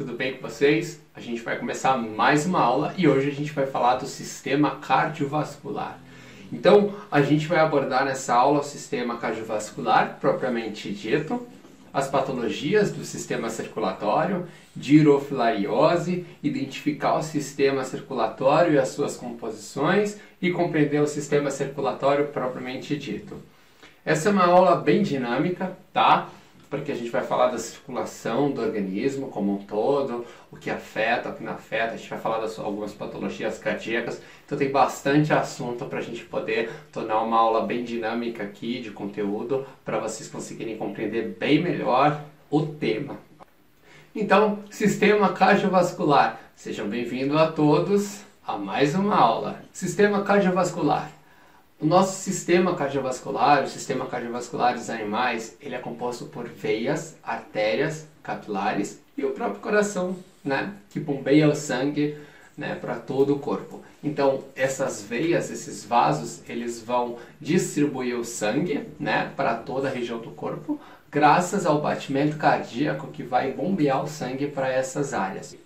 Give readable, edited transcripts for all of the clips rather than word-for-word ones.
tudo bem com vocês? A gente vai começar mais uma aula e hoje a gente vai falar do sistema cardiovascular. Então, a gente vai abordar nessa aula o sistema cardiovascular propriamente dito, as patologias do sistema circulatório, dirofilariose, identificar o sistema circulatório e as suas composições e compreender o sistema circulatório propriamente dito. Essa é uma aula bem dinâmica, tá? Porque a gente vai falar da circulação do organismo como um todo, o que afeta, o que não afeta, a gente vai falar das algumas patologias cardíacas, então tem bastante assunto para a gente poder tornar uma aula bem dinâmica aqui de conteúdo, para vocês conseguirem compreender bem melhor o tema. Então, sistema cardiovascular, sejam bem-vindos a todos a mais uma aula. Sistema cardiovascular. O nosso sistema cardiovascular, o sistema cardiovascular dos animais, ele é composto por veias, artérias, capilares e o próprio coração, né, que bombeia o sangue, né, para todo o corpo. Então, essas veias, esses vasos, eles vão distribuir o sangue, né, para toda a região do corpo, graças ao batimento cardíaco que vai bombear o sangue para essas áreas.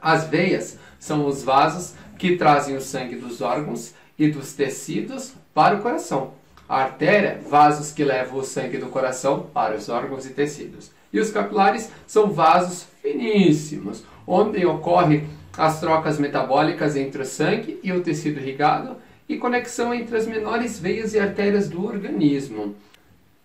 As veias são os vasos que trazem o sangue dos órgãos e dos tecidos para o coração. A artéria, vasos que levam o sangue do coração para os órgãos e tecidos. E os capilares são vasos finíssimos, onde ocorrem as trocas metabólicas entre o sangue e o tecido irrigado e conexão entre as menores veias e artérias do organismo.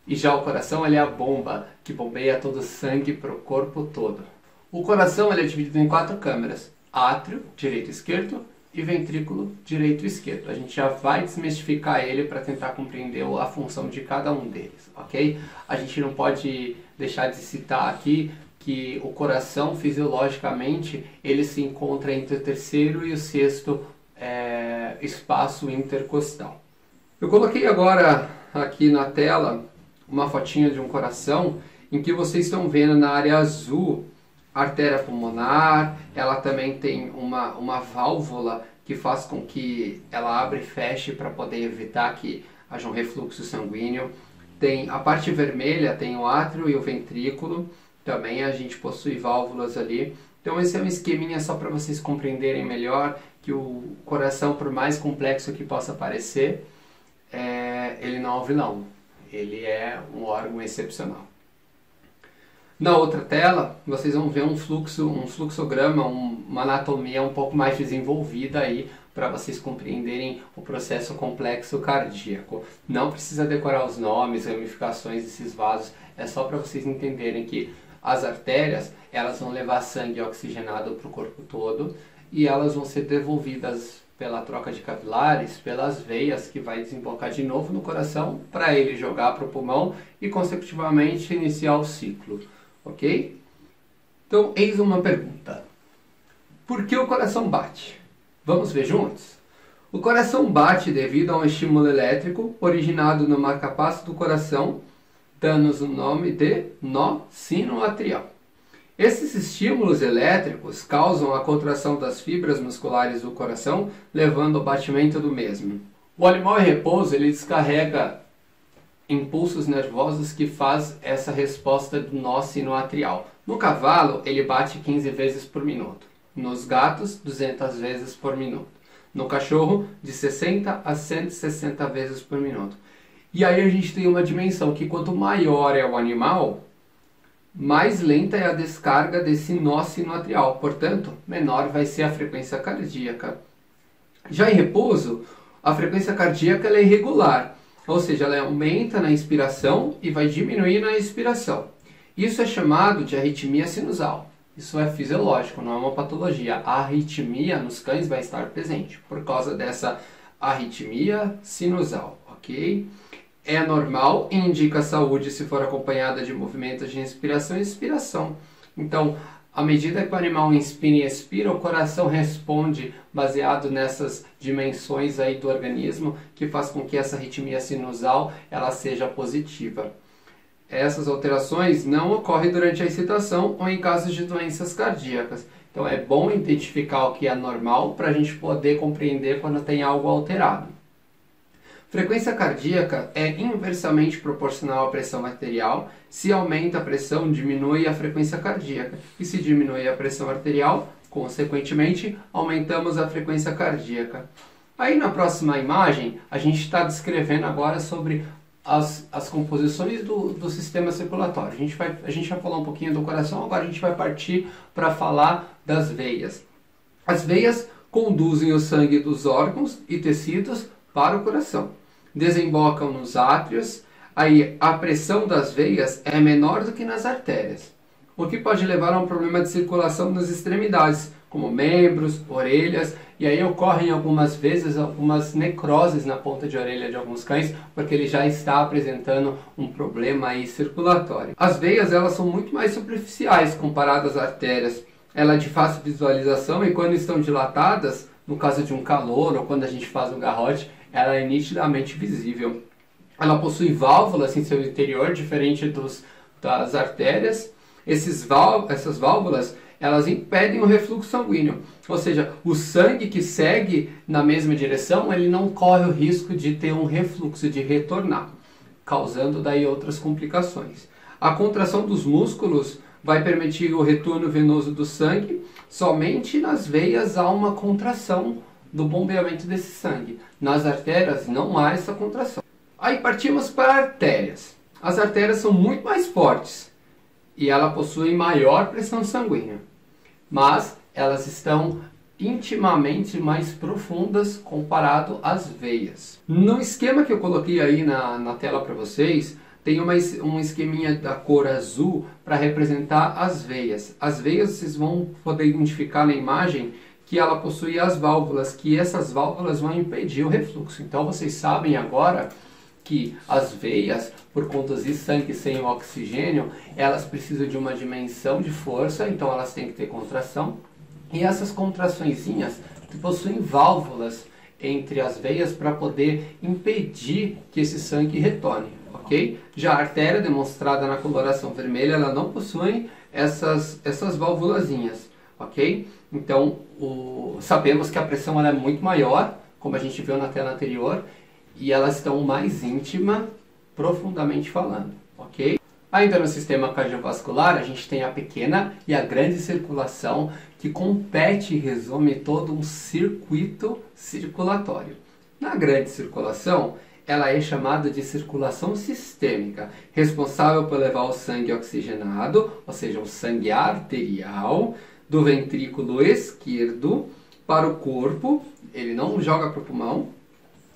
E já o coração, ele é a bomba que bombeia todo o sangue para o corpo todo. O coração, ele é dividido em 4 câmeras: átrio, direito e esquerdo, e ventrículo direito e esquerdo. A gente já vai desmistificar ele para tentar compreender a função de cada um deles, ok? A gente não pode deixar de citar aqui que o coração, fisiologicamente, ele se encontra entre o terceiro e o sexto espaço intercostal. Eu coloquei agora aqui na tela uma fotinha de um coração em que vocês estão vendo na área azul a artéria pulmonar. Ela também tem uma válvula que faz com que ela abra e feche para poder evitar que haja um refluxo sanguíneo. Tem a parte vermelha, tem o átrio e o ventrículo. Também a gente possui válvulas ali. Então esse é um esqueminha só para vocês compreenderem melhor que o coração, por mais complexo que possa parecer, ele não é um vilão. Ele é um órgão excepcional. Na outra tela, vocês vão ver um fluxograma, uma anatomia um pouco mais desenvolvida aí para vocês compreenderem o processo complexo cardíaco. Não precisa decorar os nomes, ramificações desses vasos, é só para vocês entenderem que as artérias, elas vão levar sangue oxigenado para o corpo todo e elas vão ser devolvidas pela troca de capilares, pelas veias, que vai desembocar de novo no coração para ele jogar para o pulmão e consecutivamente iniciar o ciclo. Ok? Então, eis uma pergunta. Por que o coração bate? Vamos ver juntos? O coração bate devido a um estímulo elétrico originado no marcapasso do coração, dando-nos o nome de nó sinoatrial. Esses estímulos elétricos causam a contração das fibras musculares do coração, levando ao batimento do mesmo. O animal em repouso, ele descarrega impulsos nervosos que faz essa resposta do nó sinoatrial. No cavalo, ele bate 15 vezes por minuto. Nos gatos, 200 vezes por minuto. No cachorro, de 60 a 160 vezes por minuto. E aí a gente tem uma dimensão que quanto maior é o animal, mais lenta é a descarga desse nó sinoatrial. Portanto, menor vai ser a frequência cardíaca. Já em repouso, a frequência cardíaca ela é irregular. Ou seja, ela aumenta na inspiração e vai diminuir na expiração. Isso é chamado de arritmia sinusal. Isso é fisiológico, não é uma patologia. A arritmia nos cães vai estar presente por causa dessa arritmia sinusal, ok? É normal e indica saúde se for acompanhada de movimentos de inspiração e expiração. Então, à medida que o animal inspira e expira, o coração responde baseado nessas dimensões aí do organismo, que faz com que essa arritmia sinusal ela seja positiva. Essas alterações não ocorrem durante a excitação ou em casos de doenças cardíacas. Então é bom identificar o que é normal para a gente poder compreender quando tem algo alterado. Frequência cardíaca é inversamente proporcional à pressão arterial. Se aumenta a pressão, diminui a frequência cardíaca. E se diminui a pressão arterial, consequentemente, aumentamos a frequência cardíaca. Aí na próxima imagem, a gente está descrevendo agora sobre as composições do sistema circulatório. A gente vai falar um pouquinho do coração, agora a gente vai partir para falar das veias. As veias conduzem o sangue dos órgãos e tecidos para o coração. Desembocam nos átrios, aí a pressão das veias é menor do que nas artérias, o que pode levar a um problema de circulação nas extremidades, como membros, orelhas, e aí ocorrem algumas vezes algumas necroses na ponta de orelha de alguns cães, porque ele já está apresentando um problema aí circulatório. As veias, elas são muito mais superficiais comparadas às artérias. Ela é de fácil visualização e quando estão dilatadas, no caso de um calor ou quando a gente faz um garrote, ela é nitidamente visível. Ela possui válvulas em seu interior, diferente das artérias. Essas válvulas, elas impedem o refluxo sanguíneo, ou seja, o sangue que segue na mesma direção, ele não corre o risco de ter um refluxo, de retornar, causando daí outras complicações. A contração dos músculos vai permitir o retorno venoso do sangue. Somente nas veias há uma contração do bombeamento desse sangue. Nas artérias não há essa contração. Aí partimos para artérias. As artérias são muito mais fortes e ela possui maior pressão sanguínea, mas elas estão intimamente mais profundas comparado às veias. No esquema que eu coloquei aí na tela para vocês, tem um esqueminha da cor azul para representar as veias. As veias vocês vão poder identificar na imagem que ela possui as válvulas, que essas válvulas vão impedir o refluxo. Então vocês sabem agora que as veias, por conduzir sangue sem o oxigênio, elas precisam de uma dimensão de força, então elas têm que ter contração. E essas contraçõezinhas possuem válvulas entre as veias para poder impedir que esse sangue retorne, ok? Já a artéria, demonstrada na coloração vermelha, ela não possui essas válvulazinhas, ok? Então, sabemos que a pressão ela é muito maior, como a gente viu na tela anterior, e elas estão mais íntimas, profundamente falando, ok? Ainda no sistema cardiovascular, a gente tem a pequena e a grande circulação, que compete e resume todo um circuito circulatório. Na grande circulação, ela é chamada de circulação sistêmica, responsável por levar o sangue oxigenado, ou seja, o sangue arterial, do ventrículo esquerdo para o corpo, ele não joga para o pulmão,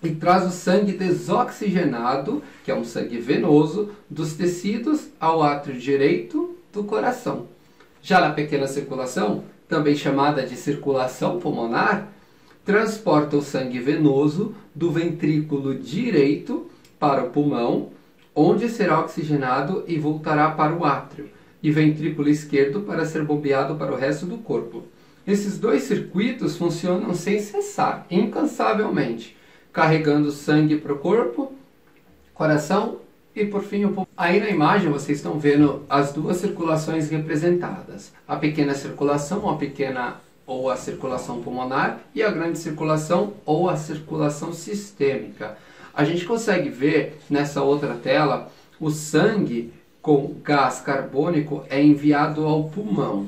e traz o sangue desoxigenado, que é um sangue venoso, dos tecidos ao átrio direito do coração. Já na pequena circulação, também chamada de circulação pulmonar, transporta o sangue venoso do ventrículo direito para o pulmão, onde será oxigenado e voltará para o átrio, e ventrículo esquerdo para ser bombeado para o resto do corpo. Esses dois circuitos funcionam sem cessar, incansavelmente, carregando sangue para o corpo, coração e por fim o pulmão. Aí na imagem vocês estão vendo as duas circulações representadas. A pequena circulação, a pequena ou a circulação pulmonar, e a grande circulação ou a circulação sistêmica. A gente consegue ver nessa outra tela o sangue com gás carbônico é enviado ao pulmão.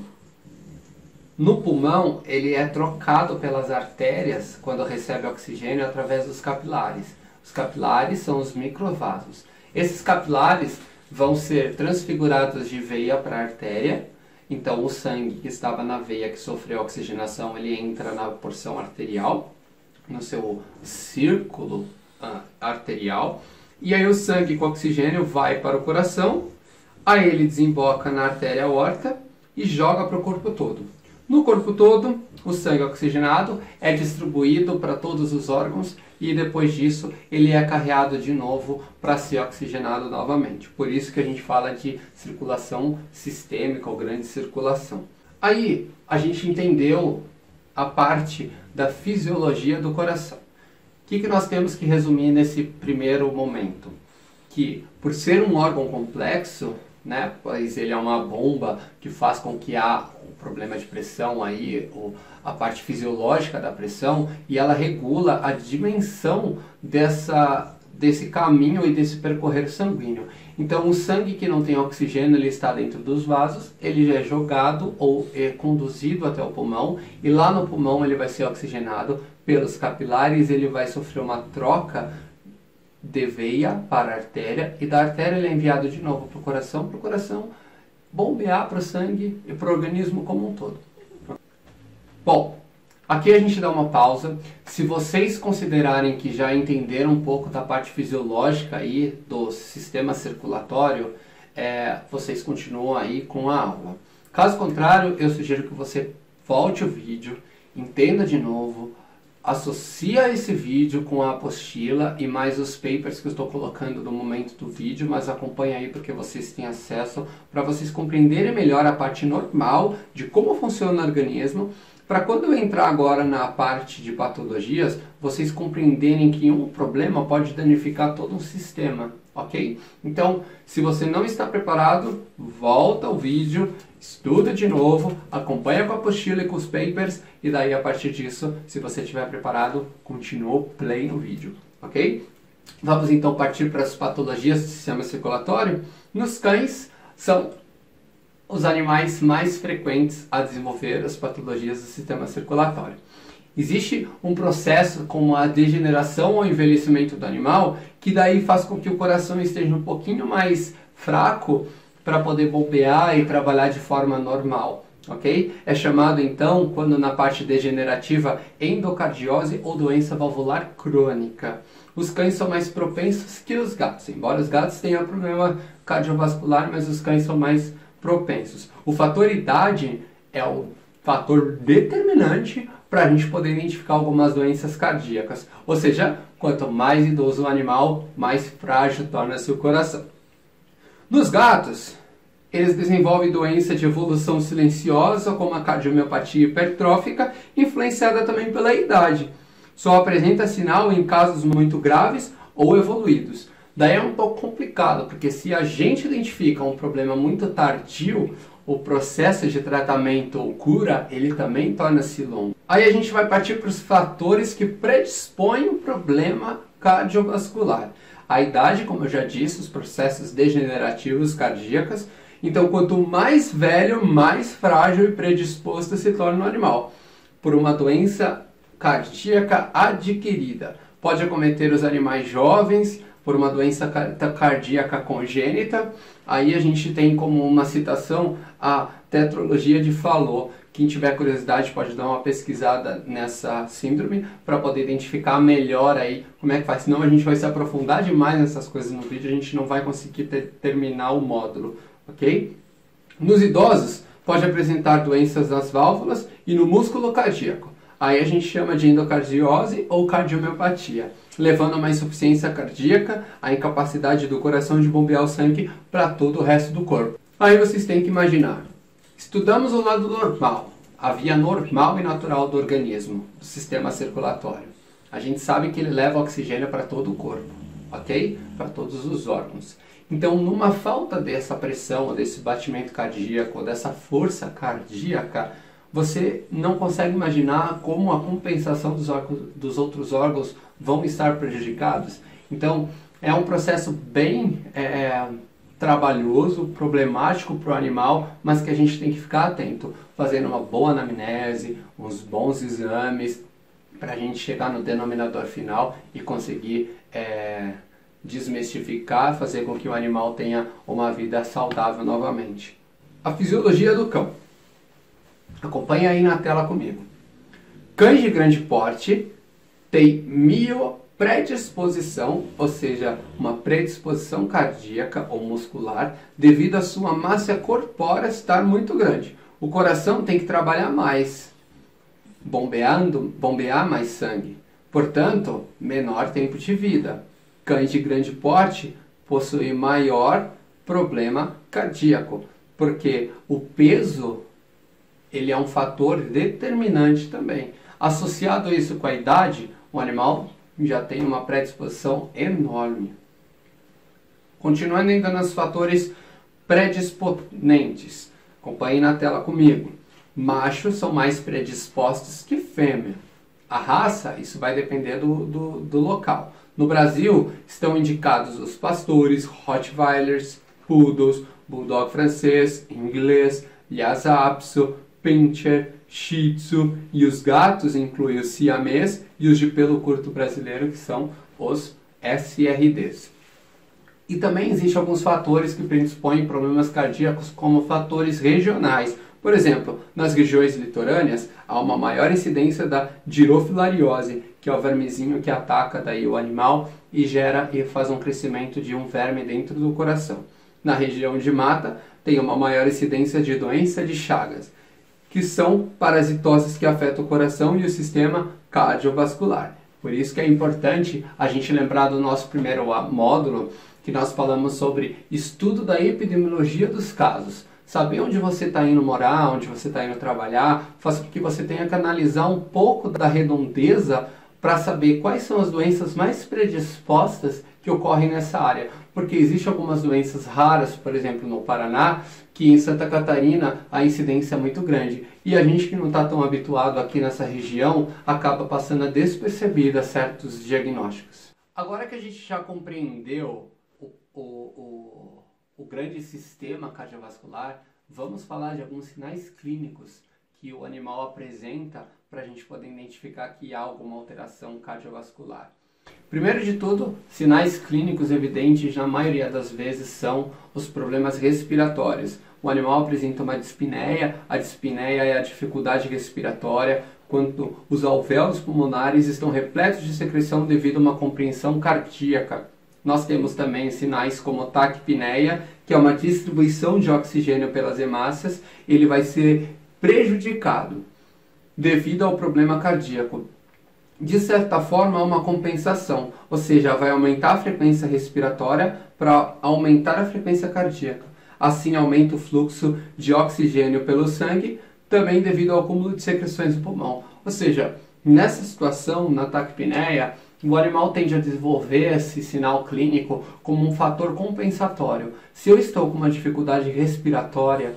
No pulmão, ele é trocado pelas artérias quando recebe oxigênio através dos capilares. Os capilares são os microvasos. Esses capilares vão ser transfigurados de veia para artéria. Então, o sangue que estava na veia, que sofreu oxigenação, ele entra na porção arterial, no seu círculo arterial. E aí o sangue com oxigênio vai para o coração, aí ele desemboca na artéria aorta e joga para o corpo todo. No corpo todo, o sangue oxigenado é distribuído para todos os órgãos e depois disso ele é carreado de novo para ser oxigenado novamente. Por isso que a gente fala de circulação sistêmica ou grande circulação. Aí a gente entendeu a parte da fisiologia do coração. O que nós temos que resumir nesse primeiro momento? Que por ser um órgão complexo, né, pois ele é uma bomba que faz com que há um problema de pressão aí, a parte fisiológica da pressão, e ela regula a dimensão desse caminho e desse percorrer sanguíneo. Então o sangue que não tem oxigênio, ele está dentro dos vasos, ele já é jogado ou é conduzido até o pulmão, e lá no pulmão ele vai ser oxigenado pelos capilares, ele vai sofrer uma troca de veia para a artéria, e da artéria ele é enviado de novo para o coração bombear para o sangue e para o organismo como um todo. Bom, aqui a gente dá uma pausa. Se vocês considerarem que já entenderam um pouco da parte fisiológica aí do sistema circulatório, vocês continuam aí com a aula. Caso contrário, eu sugiro que você volte o vídeo, entenda de novo, associa esse vídeo com a apostila e mais os papers que eu estou colocando no momento do vídeo, mas acompanha aí porque vocês têm acesso para vocês compreenderem melhor a parte normal de como funciona o organismo, para quando eu entrar agora na parte de patologias, vocês compreenderem que um problema pode danificar todo um sistema, ok? Então, se você não está preparado, volta ao vídeo, estuda de novo, acompanha com a apostila e com os papers, e daí a partir disso, se você estiver preparado, continua o play no vídeo, ok? Vamos então partir para as patologias do sistema circulatório. Nos cães, são os animais mais frequentes a desenvolver as patologias do sistema circulatório. Existe um processo como a degeneração ou envelhecimento do animal, que daí faz com que o coração esteja um pouquinho mais fraco para poder bombear e trabalhar de forma normal, ok? É chamado então, quando na parte degenerativa, endocardiose ou doença valvular crônica. Os cães são mais propensos que os gatos, embora os gatos tenham problema cardiovascular, mas os cães são mais propensos. O fator idade é o fator determinante para a gente poder identificar algumas doenças cardíacas. Ou seja, quanto mais idoso o animal, mais frágil torna-se o coração. Nos gatos, eles desenvolvem doença de evolução silenciosa, como a cardiomiopatia hipertrófica, influenciada também pela idade. Só apresenta sinal em casos muito graves ou evoluídos. Daí é um pouco complicado, porque se a gente identifica um problema muito tardio, o processo de tratamento ou cura, ele também torna-se longo. Aí a gente vai partir para os fatores que predispõem o problema cardiovascular. A idade, como eu já disse, os processos degenerativos cardíacos. Então, quanto mais velho, mais frágil e predisposto se torna o animal. Por uma doença cardíaca adquirida. Pode acometer os animais jovens, por uma doença cardíaca congênita. Aí a gente tem como uma citação a tetralogia de Fallot. Quem tiver curiosidade pode dar uma pesquisada nessa síndrome para poder identificar melhor aí como é que faz. Senão a gente vai se aprofundar demais nessas coisas no vídeo, a gente não vai conseguir terminar o módulo, ok? Nos idosos pode apresentar doenças nas válvulas e no músculo cardíaco. Aí a gente chama de endocardiose ou cardiomiopatia, levando a uma insuficiência cardíaca, a incapacidade do coração de bombear o sangue para todo o resto do corpo. Aí vocês têm que imaginar, estudamos o lado normal, a via normal e natural do organismo, do sistema circulatório. A gente sabe que ele leva oxigênio para todo o corpo, ok? Para todos os órgãos. Então, numa falta dessa pressão, desse batimento cardíaco, dessa força cardíaca, você não consegue imaginar como a compensação dos outros órgãos vão estar prejudicados. Então, é um processo bem trabalhoso, problemático para o animal, mas que a gente tem que ficar atento, fazendo uma boa anamnese, uns bons exames, para a gente chegar no denominador final e conseguir desmistificar, fazer com que o animal tenha uma vida saudável novamente. A fisiologia do cão. Acompanhe aí na tela comigo. Cães de grande porte têm miopredisposição, ou seja, uma predisposição cardíaca ou muscular, devido à sua massa corpórea estar muito grande. O coração tem que trabalhar mais, bombear mais sangue. Portanto, menor tempo de vida. Cães de grande porte possuem maior problema cardíaco, porque o peso ele é um fator determinante também. Associado a isso com a idade, o animal já tem uma predisposição enorme. Continuando ainda nos fatores predisponentes. Acompanhe na tela comigo. Machos são mais predispostos que fêmea. A raça, isso vai depender do local. No Brasil, estão indicados os pastores, Rottweilers, Poodles, Bulldog francês, inglês, Lhasa Apso, Pinscher, Shih Tzu, e os gatos incluem os siamês e os de pelo curto brasileiro, que são os SRDs. E também existem alguns fatores que predispõem problemas cardíacos, como fatores regionais. Por exemplo, nas regiões litorâneas, há uma maior incidência da girofilariose, que é o vermezinho que ataca daí o animal e faz um crescimento de um verme dentro do coração. Na região de mata, tem uma maior incidência de doença de Chagas, que são parasitoses que afetam o coração e o sistema cardiovascular. Por isso que é importante a gente lembrar do nosso primeiro módulo, que nós falamos sobre estudo da epidemiologia dos casos. Saber onde você está indo morar, onde você está indo trabalhar, faz com que você tenha que analisar um pouco da redondeza para saber quais são as doenças mais predispostas que ocorrem nessa área. Porque existem algumas doenças raras, por exemplo, no Paraná, que em Santa Catarina a incidência é muito grande. E a gente que não está tão habituado aqui nessa região acaba passando a despercebida certos diagnósticos. Agora que a gente já compreendeu o grande sistema cardiovascular, vamos falar de alguns sinais clínicos que o animal apresenta para a gente poder identificar que há alguma alteração cardiovascular. Primeiro de tudo, sinais clínicos evidentes na maioria das vezes são os problemas respiratórios. O animal apresenta uma dispneia, a dispneia é a dificuldade respiratória, quando os alvéolos pulmonares estão repletos de secreção devido a uma compreensão cardíaca. Nós temos também sinais como taquipneia, que é uma distribuição de oxigênio pelas hemácias, ele vai ser prejudicado devido ao problema cardíaco. De certa forma, há uma compensação, ou seja, vai aumentar a frequência respiratória para aumentar a frequência cardíaca. Assim, aumenta o fluxo de oxigênio pelo sangue, também devido ao acúmulo de secreções do pulmão. Ou seja, nessa situação, na taquipneia, o animal tende a desenvolver esse sinal clínico como um fator compensatório. Se eu estou com uma dificuldade respiratória,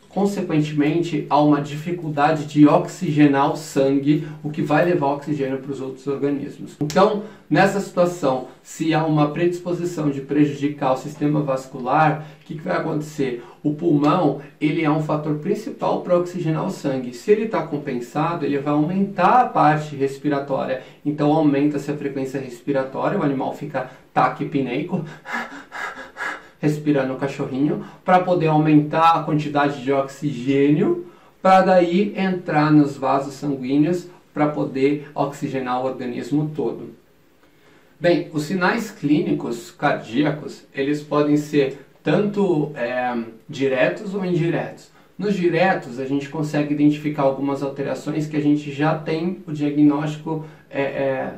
consequentemente, há uma dificuldade de oxigenar o sangue, o que vai levar oxigênio para os outros organismos. Então, nessa situação, se há uma predisposição de prejudicar o sistema vascular, o que vai acontecer? O pulmão, ele é um fator principal para oxigenar o sangue. Se ele está compensado, ele vai aumentar a parte respiratória. Então, aumenta-se a frequência respiratória, o animal fica taquipneico, respirando o cachorrinho, para poder aumentar a quantidade de oxigênio, para daí entrar nos vasos sanguíneos, para poder oxigenar o organismo todo. Bem, os sinais clínicos cardíacos, eles podem ser tanto diretos ou indiretos. Nos diretos, a gente consegue identificar algumas alterações que a gente já tem o diagnóstico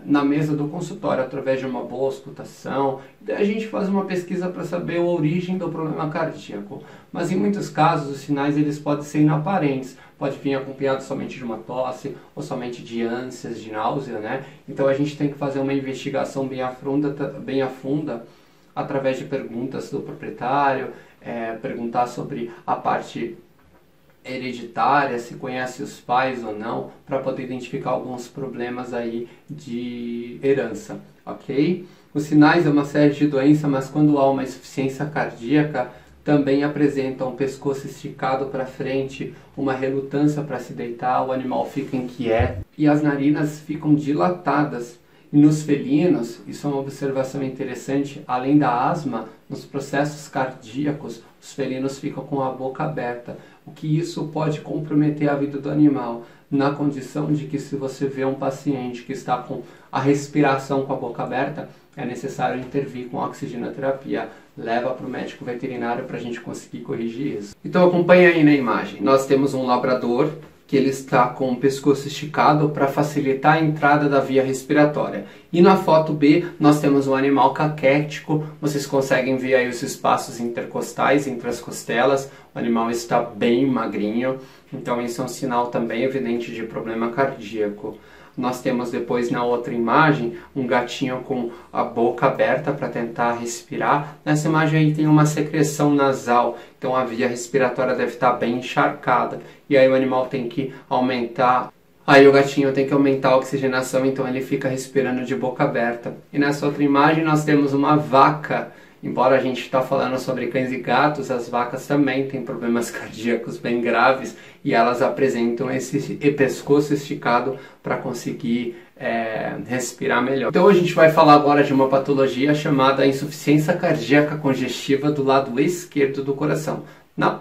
na mesa do consultório, através de uma boa auscultação. Daí a gente faz uma pesquisa para saber a origem do problema cardíaco. Mas em muitos casos, os sinais eles podem ser inaparentes. Pode vir acompanhado somente de uma tosse, ou somente de ânsias, de náusea, né? Então a gente tem que fazer uma investigação bem a funda através de perguntas do proprietário, perguntar sobre a parte hereditária, se conhece os pais ou não, para poder identificar alguns problemas aí de herança, ok? Os sinais é uma série de doenças, mas quando há uma insuficiência cardíaca, também apresentam um pescoço esticado para frente, uma relutância para se deitar, o animal fica inquieto e as narinas ficam dilatadas. E nos felinos, isso é uma observação interessante, além da asma, nos processos cardíacos, os felinos ficam com a boca aberta, o que isso pode comprometer a vida do animal, na condição de que se você vê um paciente que está com a respiração com a boca aberta, é necessário intervir com oxigenoterapia. Leva para o médico veterinário para a gente conseguir corrigir isso. Então acompanha aí na imagem. Nós temos um labrador que ele está com o pescoço esticado para facilitar a entrada da via respiratória. E na foto B nós temos um animal caquético, vocês conseguem ver aí os espaços intercostais entre as costelas, o animal está bem magrinho, então isso é um sinal também evidente de problema cardíaco. Nós temos depois na outra imagem um gatinho com a boca aberta para tentar respirar. Nessa imagem aí tem uma secreção nasal, então a via respiratória deve estar bem encharcada. E aí o animal tem que aumentar Aí o gatinho tem que aumentar a oxigenação, então ele fica respirando de boca aberta. E nessa outra imagem nós temos uma vaca. Embora a gente está falando sobre cães e gatos, as vacas também têm problemas cardíacos bem graves e elas apresentam esse pescoço esticado para conseguir respirar melhor. Então a gente vai falar agora de uma patologia chamada insuficiência cardíaca congestiva do lado esquerdo do coração.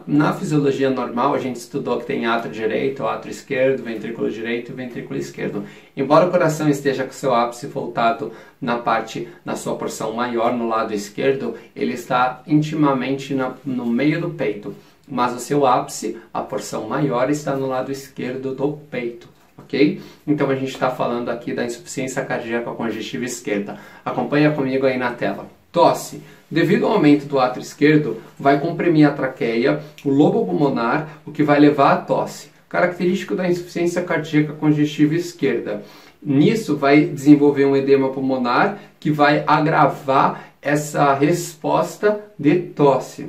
Na fisiologia normal, a gente estudou que tem átrio direito, átrio esquerdo, ventrículo direito e ventrículo esquerdo. Embora o coração esteja com seu ápice voltado na sua porção maior, no lado esquerdo, ele está intimamente no meio do peito. Mas o seu ápice, a porção maior, está no lado esquerdo do peito. Ok? Então a gente está falando aqui da insuficiência cardíaca congestiva esquerda. Acompanha comigo aí na tela. Tosse. Devido ao aumento do átrio esquerdo, vai comprimir a traqueia, o lobo pulmonar, o que vai levar à tosse. Característico da insuficiência cardíaca congestiva esquerda. Nisso vai desenvolver um edema pulmonar que vai agravar essa resposta de tosse.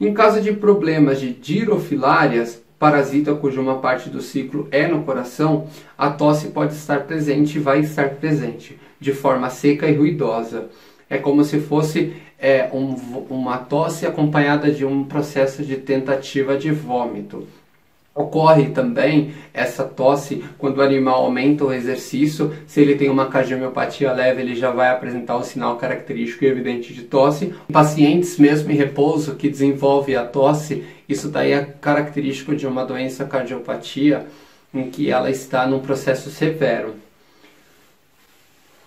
Em caso de problemas de girofilárias, parasita cuja uma parte do ciclo é no coração, a tosse pode estar presente e vai estar presente, de forma seca e ruidosa. É como se fosse uma tosse acompanhada de um processo de tentativa de vômito. Ocorre também essa tosse quando o animal aumenta o exercício. Se ele tem uma cardiomiopatia leve, ele já vai apresentar o sinal característico e evidente de tosse. Em pacientes mesmo em repouso que desenvolve a tosse, isso daí é característico de uma doença cardiopatia em que ela está num processo severo.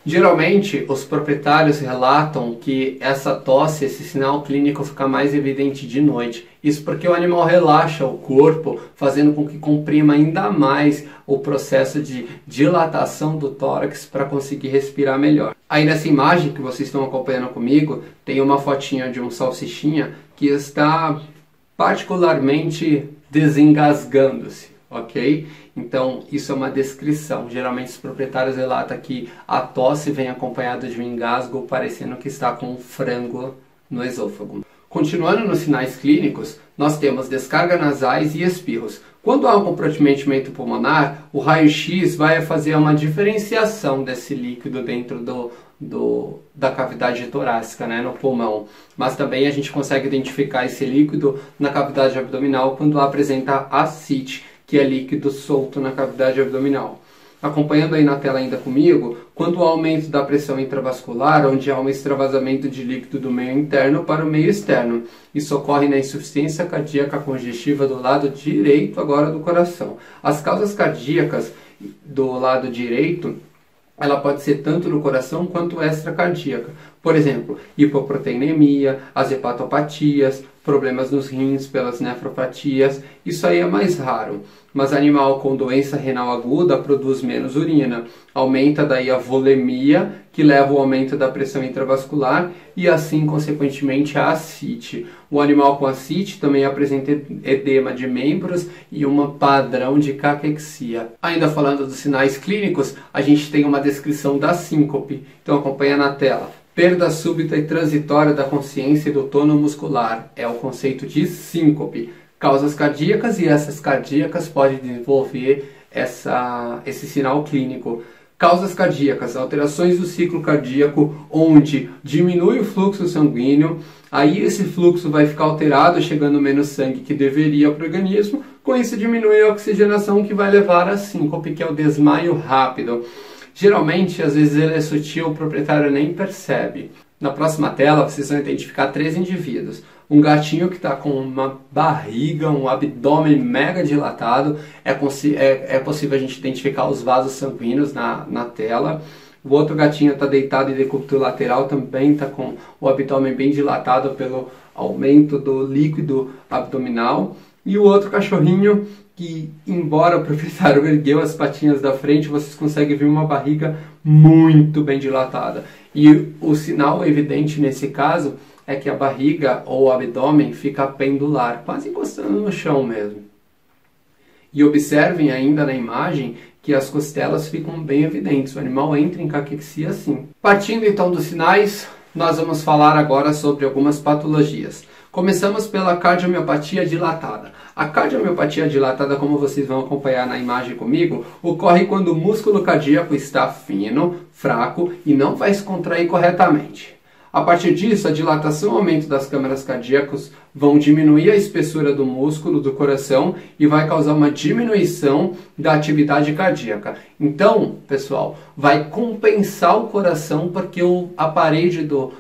Geralmente, os proprietários relatam que essa tosse, esse sinal clínico fica mais evidente de noite. Isso porque o animal relaxa o corpo, fazendo com que comprima ainda mais o processo de dilatação do tórax para conseguir respirar melhor. Aí nessa imagem que vocês estão acompanhando comigo, tem uma fotinha de um salsichinha que está particularmente desengasgando-se. Ok? Então, isso é uma descrição. Geralmente, os proprietários relatam que a tosse vem acompanhada de um engasgo, parecendo que está com um frango no esôfago. Continuando nos sinais clínicos, nós temos descarga nasais e espirros. Quando há um comprometimento pulmonar, o raio-x vai fazer uma diferenciação desse líquido dentro da cavidade torácica, né, no pulmão. Mas também a gente consegue identificar esse líquido na cavidade abdominal quando apresenta ascite, que é líquido solto na cavidade abdominal. Acompanhando aí na tela ainda comigo, quando há aumento da pressão intravascular, onde há um extravasamento de líquido do meio interno para o meio externo. Isso ocorre na insuficiência cardíaca congestiva do lado direito agora do coração. As causas cardíacas do lado direito, ela pode ser tanto no coração quanto extracardíaca. Por exemplo, hipoproteinemia, as hepatopatias, problemas nos rins pelas nefropatias. Isso aí é mais raro. Mas animal com doença renal aguda produz menos urina. Aumenta daí a volemia, que leva ao aumento da pressão intravascular e assim, consequentemente, a ascite. O animal com ascite também apresenta edema de membros e um padrão de caquexia. Ainda falando dos sinais clínicos, a gente tem uma descrição da síncope. Então acompanha na tela. Perda súbita e transitória da consciência e do tônus muscular. É o conceito de síncope. Causas cardíacas, e essas cardíacas podem desenvolver esse sinal clínico. Causas cardíacas, alterações do ciclo cardíaco, onde diminui o fluxo sanguíneo, aí esse fluxo vai ficar alterado, chegando menos sangue que deveria para o organismo, com isso diminui a oxigenação que vai levar a síncope, que é o desmaio rápido. Geralmente, às vezes ele é sutil, o proprietário nem percebe. Na próxima tela, vocês vão identificar 3 indivíduos. Um gatinho que está com uma barriga, um abdômen mega dilatado. É possível a gente identificar os vasos sanguíneos na tela. O outro gatinho está deitado em decúbito lateral, também está com o abdômen bem dilatado pelo aumento do líquido abdominal. E o outro cachorrinho que, embora o proprietário ergueu as patinhas da frente, vocês conseguem ver uma barriga muito bem dilatada. E o sinal evidente nesse caso é que a barriga ou o abdômen fica pendular, quase encostando no chão mesmo. E observem ainda na imagem que as costelas ficam bem evidentes. O animal entra em caquexia assim. Partindo então dos sinais, nós vamos falar agora sobre algumas patologias. Começamos pela cardiomiopatia dilatada. A cardiomiopatia dilatada, como vocês vão acompanhar na imagem comigo, ocorre quando o músculo cardíaco está fino, fraco e não vai se contrair corretamente. A partir disso, a dilatação e o aumento das câmaras cardíacas vão diminuir a espessura do músculo do coração e vai causar uma diminuição da atividade cardíaca. Então, pessoal, vai compensar o coração porque a parede do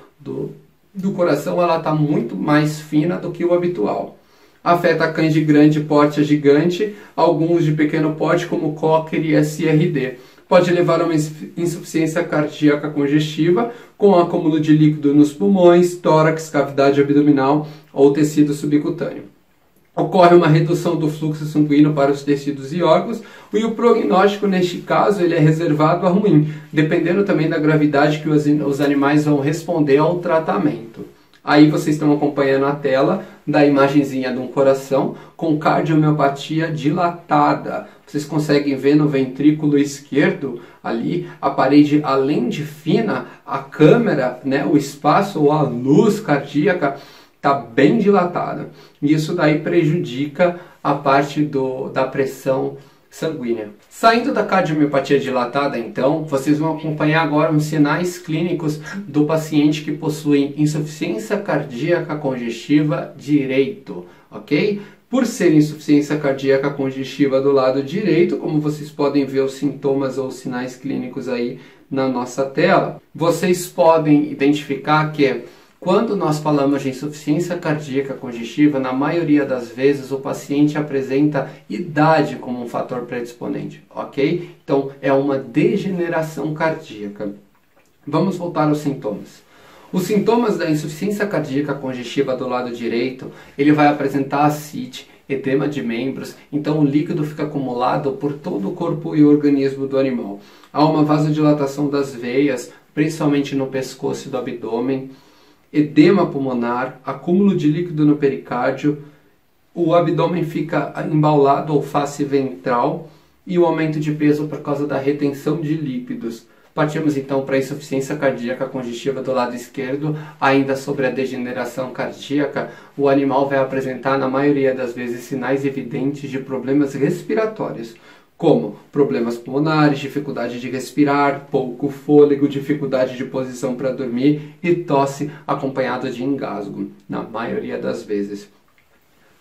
coração está muito mais fina do que o habitual. Afeta cães de grande porte a gigante, alguns de pequeno porte como Cocker e SRD. Pode levar a uma insuficiência cardíaca congestiva, com acúmulo de líquido nos pulmões, tórax, cavidade abdominal ou tecido subcutâneo. Ocorre uma redução do fluxo sanguíneo para os tecidos e órgãos, e o prognóstico, neste caso, ele é reservado a ruim, dependendo também da gravidade que os animais vão responder ao tratamento. Aí vocês estão acompanhando a tela da imagenzinha de um coração com cardiomiopatia dilatada. Vocês conseguem ver no ventrículo esquerdo ali a parede, além de fina, a câmera, né, o espaço ou a luz cardíaca está bem dilatada. E isso daí prejudica a parte da pressão sanguínea. Saindo da cardiomiopatia dilatada, então, vocês vão acompanhar agora os sinais clínicos do paciente que possui insuficiência cardíaca congestiva direito, ok? Por ser insuficiência cardíaca congestiva do lado direito, como vocês podem ver os sintomas ou sinais clínicos aí na nossa tela, vocês podem identificar que quando nós falamos de insuficiência cardíaca congestiva, na maioria das vezes o paciente apresenta idade como um fator predisponente, ok? Então é uma degeneração cardíaca. Vamos voltar aos sintomas. Os sintomas da insuficiência cardíaca congestiva do lado direito, ele vai apresentar ascite, edema de membros, então o líquido fica acumulado por todo o corpo e o organismo do animal. Há uma vasodilatação das veias, principalmente no pescoço e do abdômen, edema pulmonar, acúmulo de líquido no pericárdio, o abdômen fica embaulado ou face ventral e o aumento de peso por causa da retenção de líquidos. Partimos então para a insuficiência cardíaca congestiva do lado esquerdo. Ainda sobre a degeneração cardíaca, o animal vai apresentar na maioria das vezes sinais evidentes de problemas respiratórios, como problemas pulmonares, dificuldade de respirar, pouco fôlego, dificuldade de posição para dormir e tosse acompanhada de engasgo, na maioria das vezes.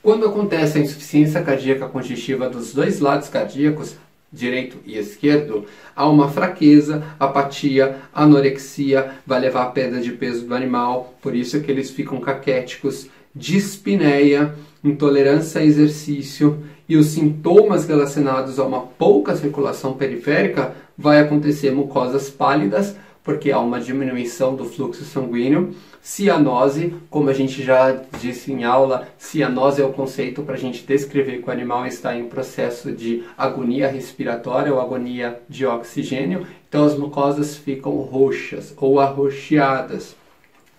Quando acontece a insuficiência cardíaca congestiva dos dois lados cardíacos, direito e esquerdo, há uma fraqueza, apatia, anorexia, vai levar a perda de peso do animal, por isso que eles ficam caquéticos, dispneia, intolerância a exercício, e os sintomas relacionados a uma pouca circulação periférica vai acontecer mucosas pálidas, porque há uma diminuição do fluxo sanguíneo, cianose, como a gente já disse em aula, cianose é o conceito para a gente descrever que o animal está em processo de agonia respiratória ou agonia de oxigênio, então as mucosas ficam roxas ou arroxeadas.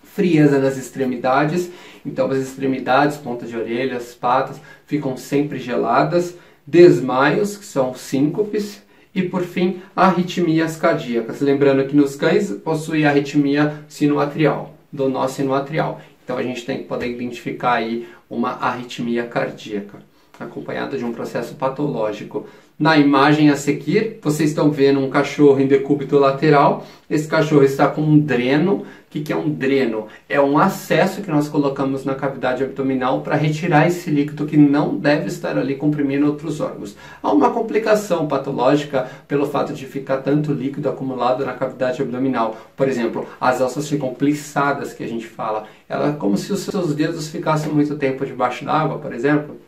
Frieza nas extremidades, então as extremidades, ponta de orelha, as patas, ficam sempre geladas, desmaios, que são síncopes, e por fim, arritmias cardíacas. Lembrando que nos cães possui arritmia sinoatrial, do nó sinoatrial. Então a gente tem que poder identificar aí uma arritmia cardíaca, acompanhada de um processo patológico. Na imagem a seguir, vocês estão vendo um cachorro em decúbito lateral. Esse cachorro está com um dreno. O que é um dreno? É um acesso que nós colocamos na cavidade abdominal para retirar esse líquido que não deve estar ali comprimindo outros órgãos. Há uma complicação patológica pelo fato de ficar tanto líquido acumulado na cavidade abdominal. Por exemplo, as alças ficam plissadas, que a gente fala. Ela é como se os seus dedos ficassem muito tempo debaixo d'água, por exemplo.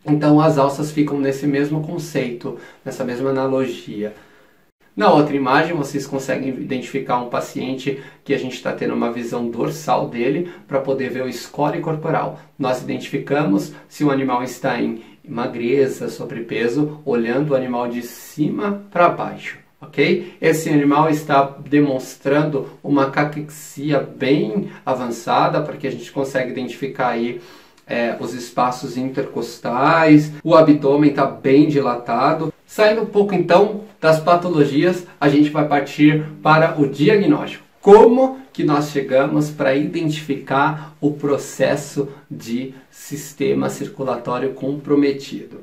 Então as alças ficam nesse mesmo conceito, nessa mesma analogia. Na outra imagem vocês conseguem identificar um paciente que a gente está tendo uma visão dorsal dele para poder ver o score corporal. Nós identificamos se o animal está em magreza, sobrepeso, olhando o animal de cima para baixo. Ok? Esse animal está demonstrando uma caquexia bem avançada, porque a gente consegue identificar aí os espaços intercostais, o abdômen está bem dilatado. Saindo um pouco então das patologias, a gente vai partir para o diagnóstico. Como que nós chegamos para identificar o processo de sistema circulatório comprometido.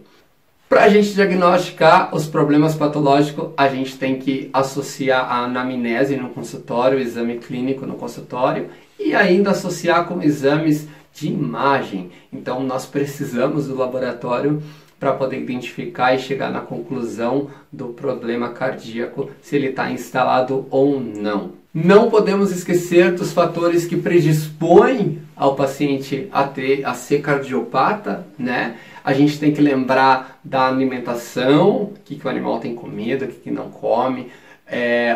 Para a gente diagnosticar os problemas patológicos, a gente tem que associar a anamnese no consultório, o exame clínico no consultório e ainda associar com exames de imagem. Então nós precisamos do laboratório para poder identificar e chegar na conclusão do problema cardíaco, se ele está instalado ou não. Não podemos esquecer dos fatores que predispõem ao paciente a ser cardiopata, né? A gente tem que lembrar da alimentação, o que o animal tem comido, o que não come.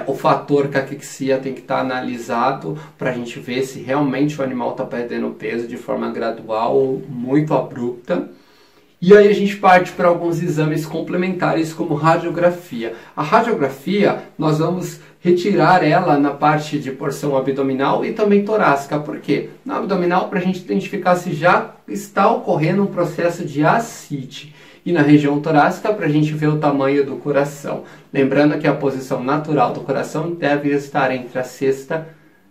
O fator caquexia tem que estar analisado para a gente ver se realmente o animal está perdendo peso de forma gradual ou muito abrupta. E aí a gente parte para alguns exames complementares como radiografia. A radiografia, nós vamos retirar ela na parte de porção abdominal e também torácica. Por quê? Na abdominal, para a gente identificar se já está ocorrendo um processo de ascite. E na região torácica, para a gente ver o tamanho do coração. Lembrando que a posição natural do coração deve estar entre a sexta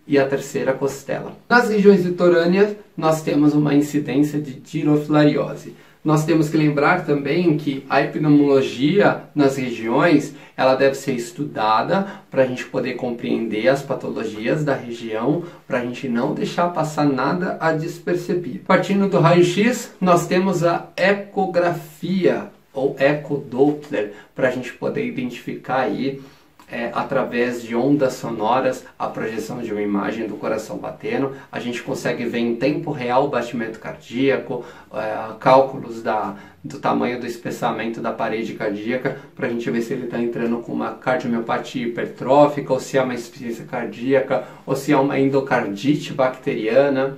e a terceira costela. Nas regiões litorâneas, nós temos uma incidência de girofilariose. Nós temos que lembrar também que a epidemiologia nas regiões, ela deve ser estudada para a gente poder compreender as patologias da região, para a gente não deixar passar nada a despercebido. Partindo do raio-x, nós temos a ecografia ou ecodoppler, para a gente poder identificar aí através de ondas sonoras, a projeção de uma imagem do coração batendo. A gente consegue ver em tempo real o batimento cardíaco, cálculos do tamanho do espessamento da parede cardíaca, para a gente ver se ele está entrando com uma cardiomiopatia hipertrófica, ou se é uma insuficiência cardíaca, ou se é uma endocardite bacteriana.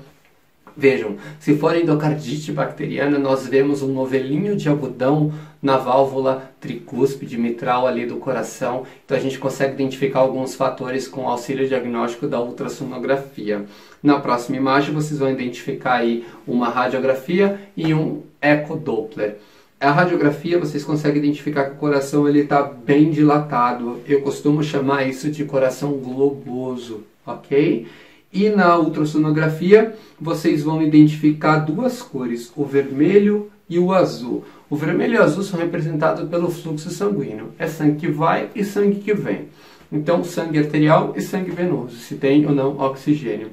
Vejam, se for endocardite bacteriana, nós vemos um novelinho de algodão na válvula tricúspide mitral ali do coração. Então a gente consegue identificar alguns fatores com auxílio diagnóstico da ultrassonografia. Na próxima imagem vocês vão identificar aí uma radiografia e um ecodoppler. A radiografia vocês conseguem identificar que o coração está bem dilatado. Eu costumo chamar isso de coração globoso, ok? E na ultrassonografia vocês vão identificar duas cores, o vermelho e o azul. O vermelho e o azul são representados pelo fluxo sanguíneo. É sangue que vai e sangue que vem. Então, sangue arterial e sangue venoso, se tem ou não oxigênio.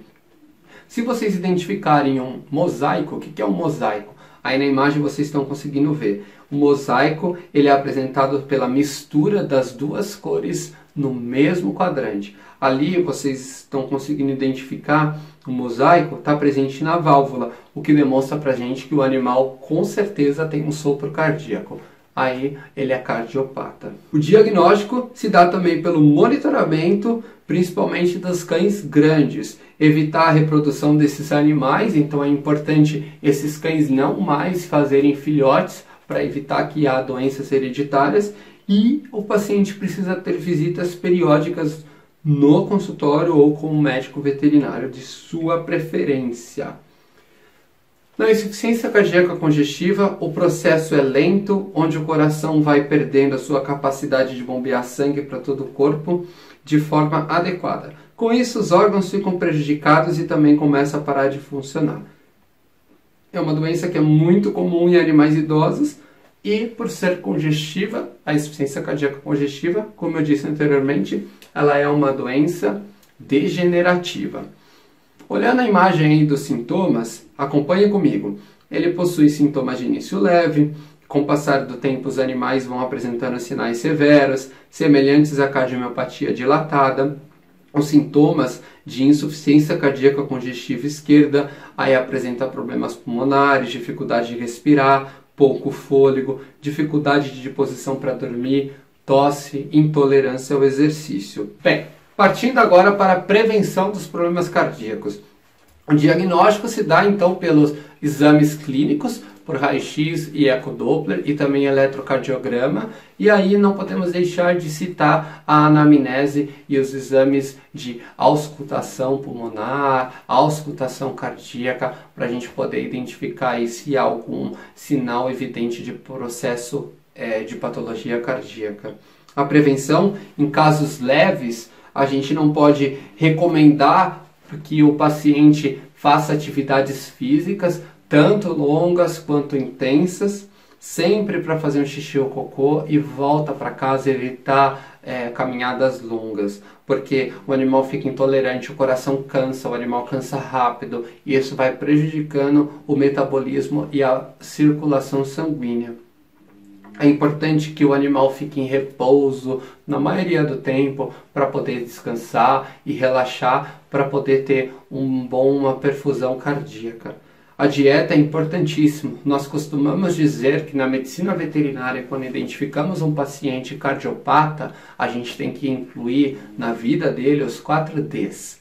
Se vocês identificarem um mosaico, o que é um mosaico? Aí na imagem vocês estão conseguindo ver. O mosaico ele é apresentado pela mistura das duas cores no mesmo quadrante. Ali vocês estão conseguindo identificar o mosaico está presente na válvula, o que demonstra para a gente que o animal com certeza tem um sopro cardíaco. Aí ele é cardiopata. O diagnóstico se dá também pelo monitoramento, principalmente dos cães grandes. Evitar a reprodução desses animais, então é importante esses cães não mais fazerem filhotes para evitar que há doenças hereditárias. E o paciente precisa ter visitas periódicas no consultório ou com um médico veterinário de sua preferência. Na insuficiência cardíaca congestiva, o processo é lento, onde o coração vai perdendo a sua capacidade de bombear sangue para todo o corpo de forma adequada. Com isso, os órgãos ficam prejudicados e também começam a parar de funcionar. É uma doença que é muito comum em animais idosos e, por ser congestiva, a insuficiência cardíaca congestiva, como eu disse anteriormente, ela é uma doença degenerativa. Olhando a imagem aí dos sintomas, acompanhe comigo. Ele possui sintomas de início leve, com o passar do tempo os animais vão apresentando sinais severos, semelhantes à cardiomiopatia dilatada. Os sintomas de insuficiência cardíaca congestiva esquerda, aí apresenta problemas pulmonares, dificuldade de respirar, pouco fôlego, dificuldade de posição para dormir, tosse, intolerância ao exercício. Bem, partindo agora para a prevenção dos problemas cardíacos. O diagnóstico se dá então pelos exames clínicos, por raio-x e ecodoppler e também eletrocardiograma. E aí não podemos deixar de citar a anamnese e os exames de auscultação pulmonar, auscultação cardíaca, para a gente poder identificar aí se há algum sinal evidente de processo de patologia cardíaca. A prevenção, em casos leves, a gente não pode recomendar que o paciente faça atividades físicas, tanto longas quanto intensas, sempre para fazer um xixi ou cocô e volta para casa evitar caminhadas longas, porque o animal fica intolerante, o coração cansa, o animal cansa rápido e isso vai prejudicando o metabolismo e a circulação sanguínea. É importante que o animal fique em repouso na maioria do tempo para poder descansar e relaxar, para poder ter uma perfusão cardíaca. A dieta é importantíssima. Nós costumamos dizer que na medicina veterinária, quando identificamos um paciente cardiopata, a gente tem que incluir na vida dele os 4 Ds.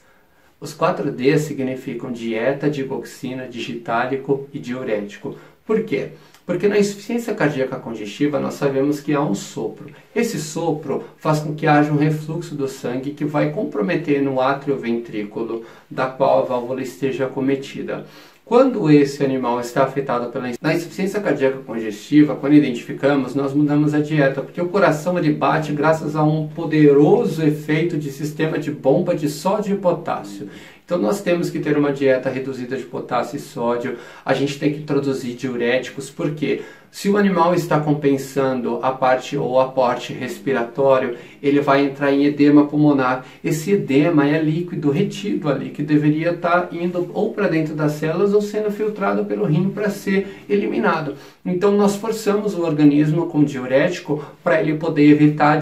Os 4 Ds significam dieta, digoxina, digitálico e diurético. Por quê? Porque na insuficiência cardíaca congestiva nós sabemos que há um sopro. Esse sopro faz com que haja um refluxo do sangue que vai comprometer no átrio ventrículo, da qual a válvula esteja acometida. Quando esse animal está afetado pela insuficiência cardíaca congestiva, quando identificamos, nós mudamos a dieta, porque o coração ele bate graças a um poderoso efeito de sistema de bomba de sódio e potássio. Então nós temos que ter uma dieta reduzida de potássio e sódio, a gente tem que introduzir diuréticos, porque se o animal está compensando a parte ou aporte respiratório, ele vai entrar em edema pulmonar. Esse edema é líquido retido ali, que deveria estar indo ou para dentro das células ou sendo filtrado pelo rim para ser eliminado. Então nós forçamos o organismo com diurético para ele poder evitar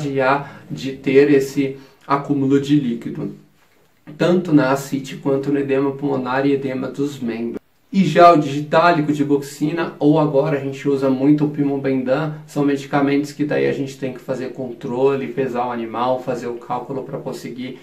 de ter esse acúmulo de líquido, tanto na ascite quanto no edema pulmonar e edema dos membros. E já o digitálico, digoxina, ou agora a gente usa muito o pimobendan, são medicamentos que daí a gente tem que fazer controle, pesar o animal, fazer o cálculo para conseguir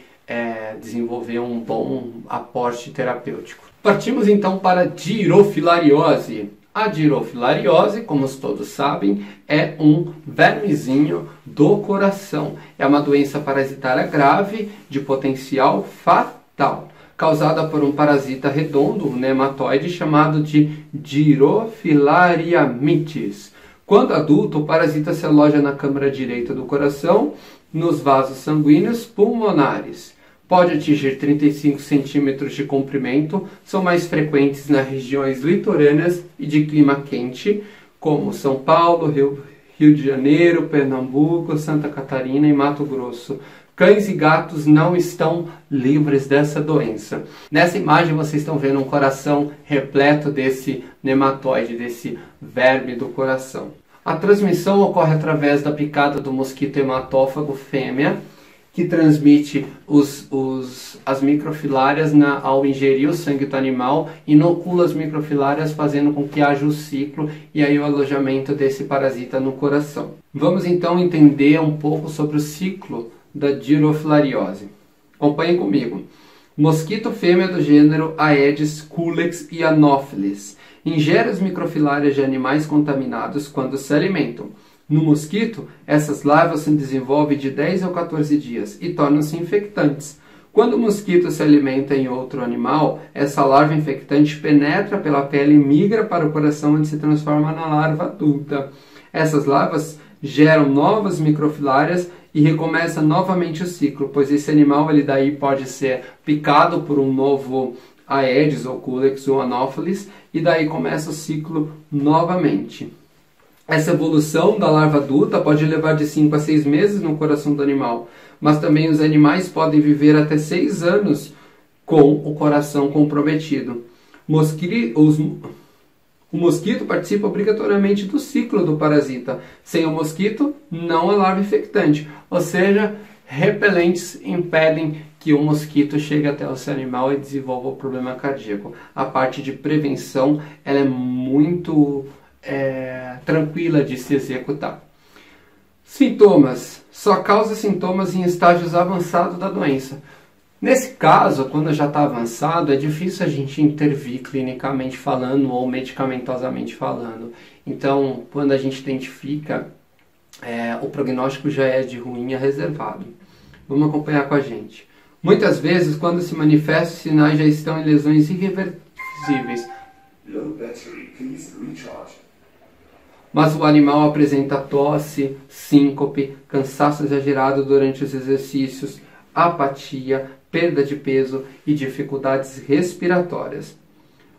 desenvolver um bom aporte terapêutico. Partimos então para a dirofilariose. A dirofilariose, como todos sabem, é um vermezinho do coração. É uma doença parasitária grave de potencial fatal, causada por um parasita redondo, um nematóide, chamado de Dirofilariamites. Quando adulto, o parasita se aloja na câmara direita do coração, nos vasos sanguíneos pulmonares. Pode atingir 35 centímetros de comprimento, são mais frequentes nas regiões litorâneas e de clima quente, como São Paulo, Rio de Janeiro, Pernambuco, Santa Catarina e Mato Grosso. Cães e gatos não estão livres dessa doença. Nessa imagem vocês estão vendo um coração repleto desse nematóide, desse verme do coração. A transmissão ocorre através da picada do mosquito hematófago fêmea, que transmite as microfilárias ao ingerir o sangue do animal, inocula as microfilárias, fazendo com que haja o ciclo e aí o alojamento desse parasita no coração. Vamos então entender um pouco sobre o ciclo da dirofilariose. Acompanhem comigo. Mosquito fêmea do gênero Aedes, Culex e Anopheles ingere as microfilárias de animais contaminados quando se alimentam. No mosquito, essas larvas se desenvolvem de 10 a 14 dias e tornam-se infectantes. Quando o mosquito se alimenta em outro animal, essa larva infectante penetra pela pele e migra para o coração, onde se transforma na larva adulta. Essas larvas geram novas microfilárias e recomeça novamente o ciclo, pois esse animal ele daí pode ser picado por um novo Aedes ou Culex ou Anopheles e daí começa o ciclo novamente. Essa evolução da larva adulta pode levar de 5 a 6 meses no coração do animal, mas também os animais podem viver até 6 anos com o coração comprometido. O mosquito participa obrigatoriamente do ciclo do parasita. Sem o mosquito, não há larva infectante. Ou seja, repelentes impedem que o mosquito chegue até o seu animal e desenvolva o problema cardíaco. A parte de prevenção ela é muito tranquila de se executar. Sintomas. Só causa sintomas em estágios avançados da doença. Nesse caso, quando já está avançado, é difícil a gente intervir clinicamente falando ou medicamentosamente falando. Então, quando a gente identifica, o prognóstico já é de ruim a reservado. Vamos acompanhar com a gente. Muitas vezes, quando se manifesta, os sinais já estão em lesões irreversíveis. Low battery, please recharge. Mas o animal apresenta tosse, síncope, cansaço exagerado durante os exercícios, apatia, perda de peso e dificuldades respiratórias.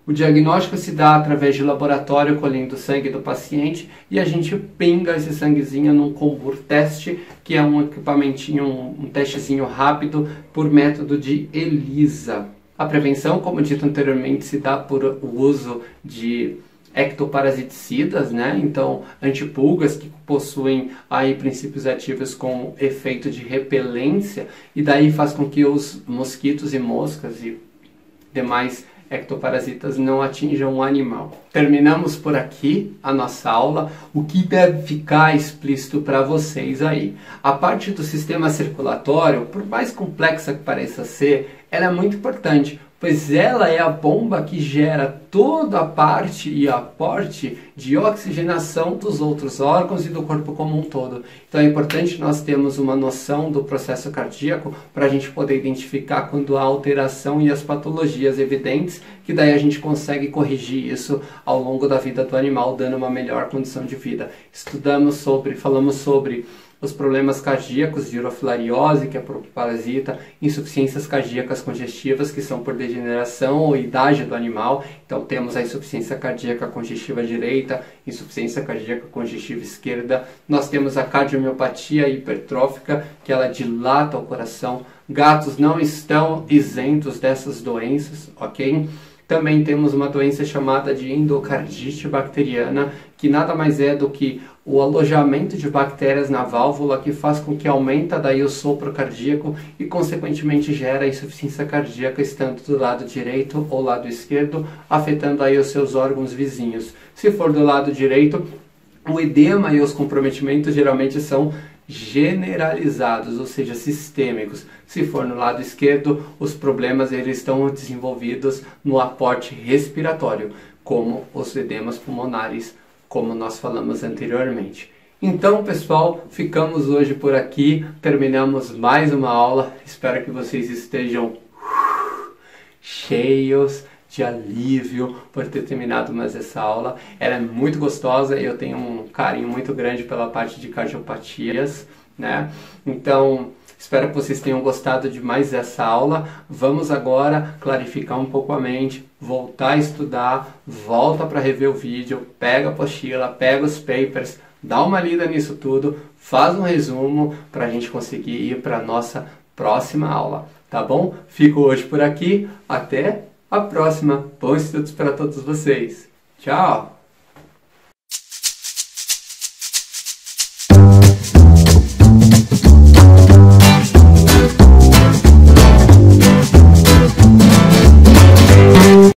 O diagnóstico se dá através de laboratório colhendo o sangue do paciente e a gente pinga esse sanguezinho num Combur teste, que é um equipamentinho, um testezinho rápido por método de ELISA. A prevenção, como dito anteriormente, se dá por o uso de ectoparasiticidas, né? Então, antipulgas que possuem aí princípios ativos com efeito de repelência e daí faz com que os mosquitos e moscas e demais ectoparasitas não atinjam o animal. Terminamos por aqui a nossa aula. O que deve ficar explícito para vocês aí? A parte do sistema circulatório, por mais complexa que pareça ser, ela é muito importante, pois ela é a bomba que gera toda a parte e aporte de oxigenação dos outros órgãos e do corpo como um todo. Então é importante nós termos uma noção do processo cardíaco para a gente poder identificar quando há alteração e as patologias evidentes, que daí a gente consegue corrigir isso ao longo da vida do animal, dando uma melhor condição de vida. Falamos sobre os problemas cardíacos de urofilariose, que é por parasita, insuficiências cardíacas congestivas, que são por degeneração ou idade do animal. Então temos a insuficiência cardíaca congestiva direita, insuficiência cardíaca congestiva esquerda. Nós temos a cardiomiopatia hipertrófica, que ela dilata o coração. Gatos não estão isentos dessas doenças, ok? Também temos uma doença chamada de endocardite bacteriana, que nada mais é do que o alojamento de bactérias na válvula, que faz com que aumenta daí o sopro cardíaco e consequentemente gera insuficiência cardíaca estando do lado direito ou lado esquerdo, afetando aí os seus órgãos vizinhos. Se for do lado direito, o edema e os comprometimentos geralmente são generalizados, ou seja, sistêmicos. Se for no lado esquerdo, os problemas eles estão desenvolvidos no aporte respiratório, como os edemas pulmonares, como nós falamos anteriormente. Então, pessoal, ficamos hoje por aqui, terminamos mais uma aula. Espero que vocês estejam cheios de alívio por ter terminado mais essa aula. Ela é muito gostosa e eu tenho um carinho muito grande pela parte de cardiopatias, né? Então, espero que vocês tenham gostado de mais essa aula. Vamos agora clarificar um pouco a mente, voltar a estudar, volta para rever o vídeo, pega a apostila, pega os papers, dá uma lida nisso tudo, faz um resumo para a gente conseguir ir para a nossa próxima aula, tá bom? Fico hoje por aqui, até a próxima. Bons estudos para todos vocês. Tchau!